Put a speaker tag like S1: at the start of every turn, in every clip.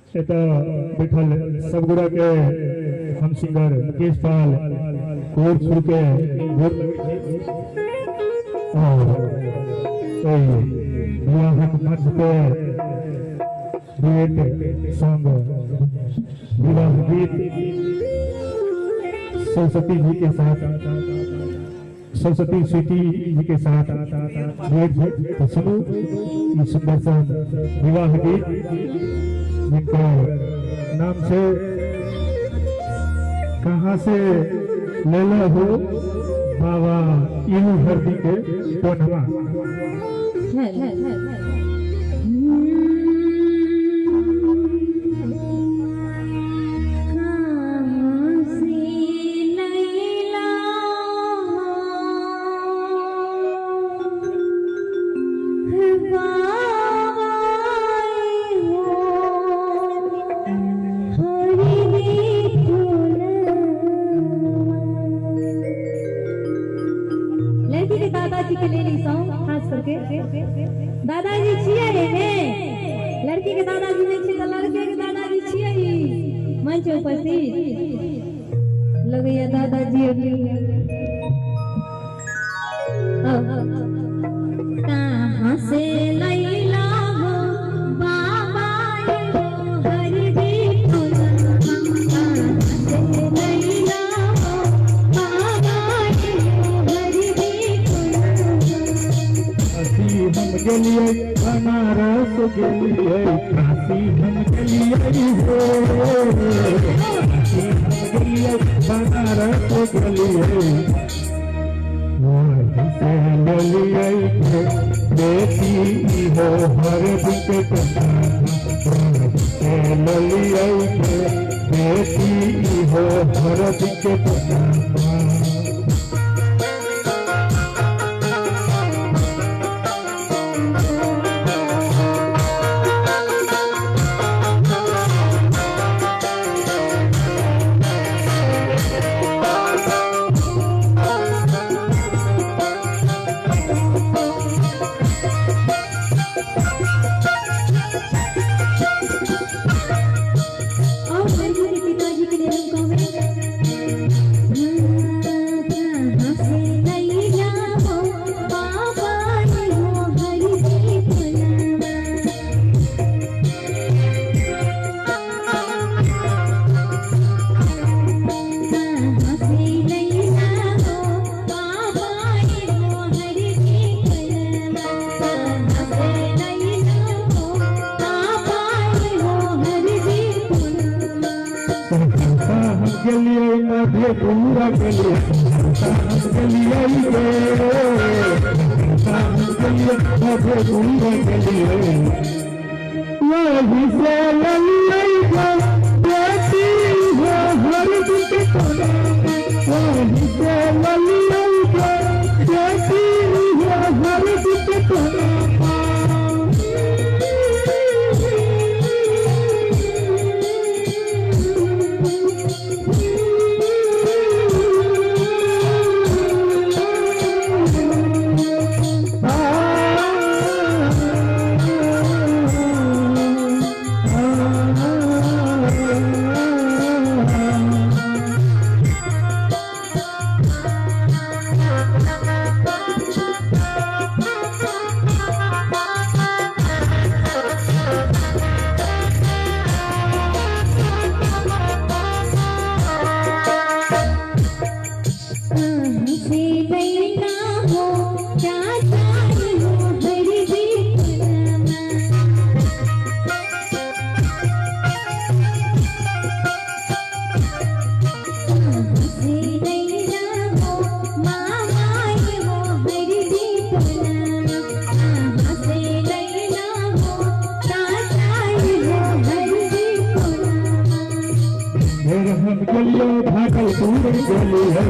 S1: विठल सबगुड़ा के हम सिंगर मुकेश पाल कोर छू के विवाह मंच पे डुएट सॉन्ग विवाह गीत सरस्वती जी के साथ सरस्वती स्वीटी जी के साथ डुएट सुनो ये सुंदर सा विवाह गीत जिनके नाम से कहाँ से लेला हो बाबा इलू हरदी के कोनमा
S2: दादाजी के लिए सॉन्ग खास करके दादाजी छिए ने लड़की के दादाजी नहीं छे लड़के के दादाजी छिए मंच उपस्थित लगैया दादाजी कहाँ से लैला हो बाबा हरदी
S1: हम गलिए बनारस गलिए काशी हम गलिए हो काशी हम गलिए बनारस गलिए वहीं से गलिए बेटी हो हर दिन के वहीं से गलिए बेटी हो हर दिन के गलिए मधेपुरा गलिए गलिए मधेपुरा गलिए वहीं से ललिए बेटी हो हर दिन के वहीं से ललिए बेटी हो हर दिन के गलिए भागलपुर गलिए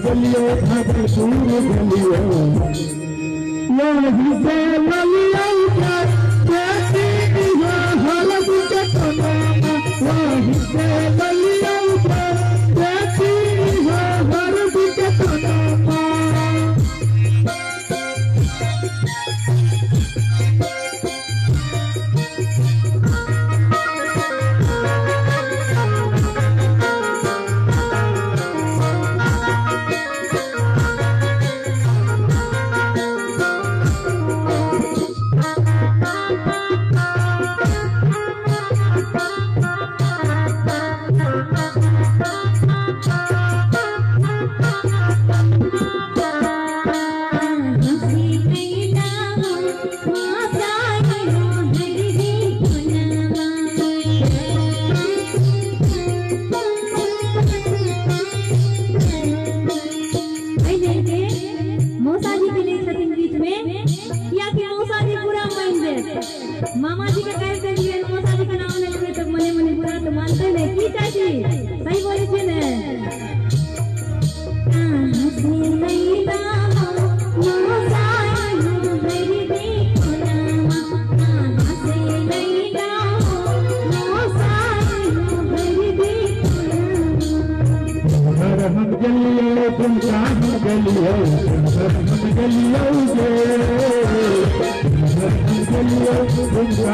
S1: गलिए भागलपुर गलिए यहीं से ललिए
S2: मामा जी का कहते दिए मौसा जी का नाम ले लेबे तो मने मने बुरा तो मानते नहीं की चाची सही बोले छे ने हंसी नहीं दामा मौसा मेरी देखो ना हंसी नहीं दामा मौसा मेरी देखो ना
S1: हम गलियो तुम हम गलियो हम गलियो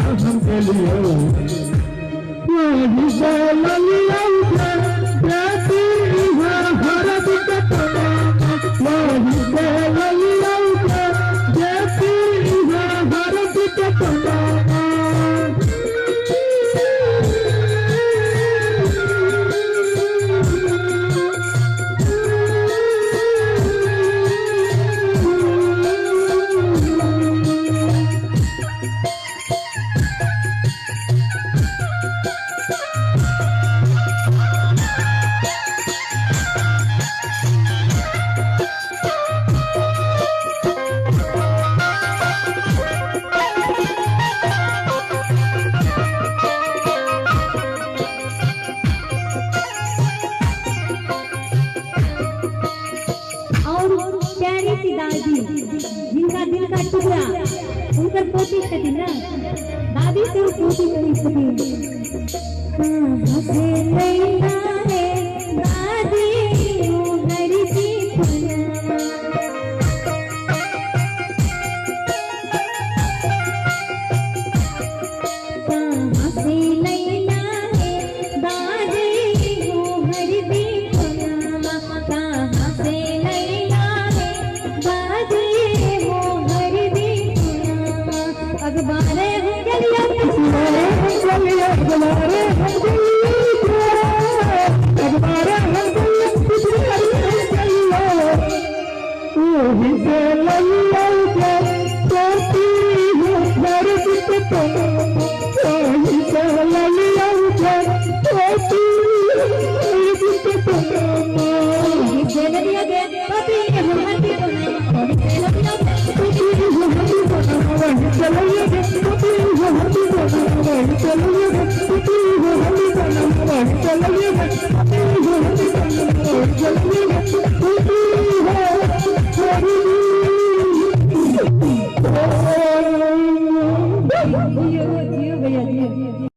S1: हम गलियो वही से ललियो बेटी है हरद कटना वही से ललियो बेटी है हरद कटना
S2: और प्यारी सी दादी जिनका दिल का टुकड़ा उनकर पोती थी ना दादी से पोती नहीं थी हंसे नैना रे दादी ओ मेरी दीपना हंसे नैना रे दादी ओ मेरी दीपना हंसे अखबारे हो गलिया अखबारे हो गलिया अखबारे हो गलिया अखबारे हो गलिया
S1: वही से ललियो बेटी है हरद कटना वही से ललियो बेटी हरद कटना
S2: से ललिया के पति के हमारी को नहीं से ललिया
S1: वही चलिए पति है हरद कटना वही चलिए पति है हरद कटना वही चलिए पति है हरद कटना वही चलिए पति है
S2: जियो जियो भैया जियो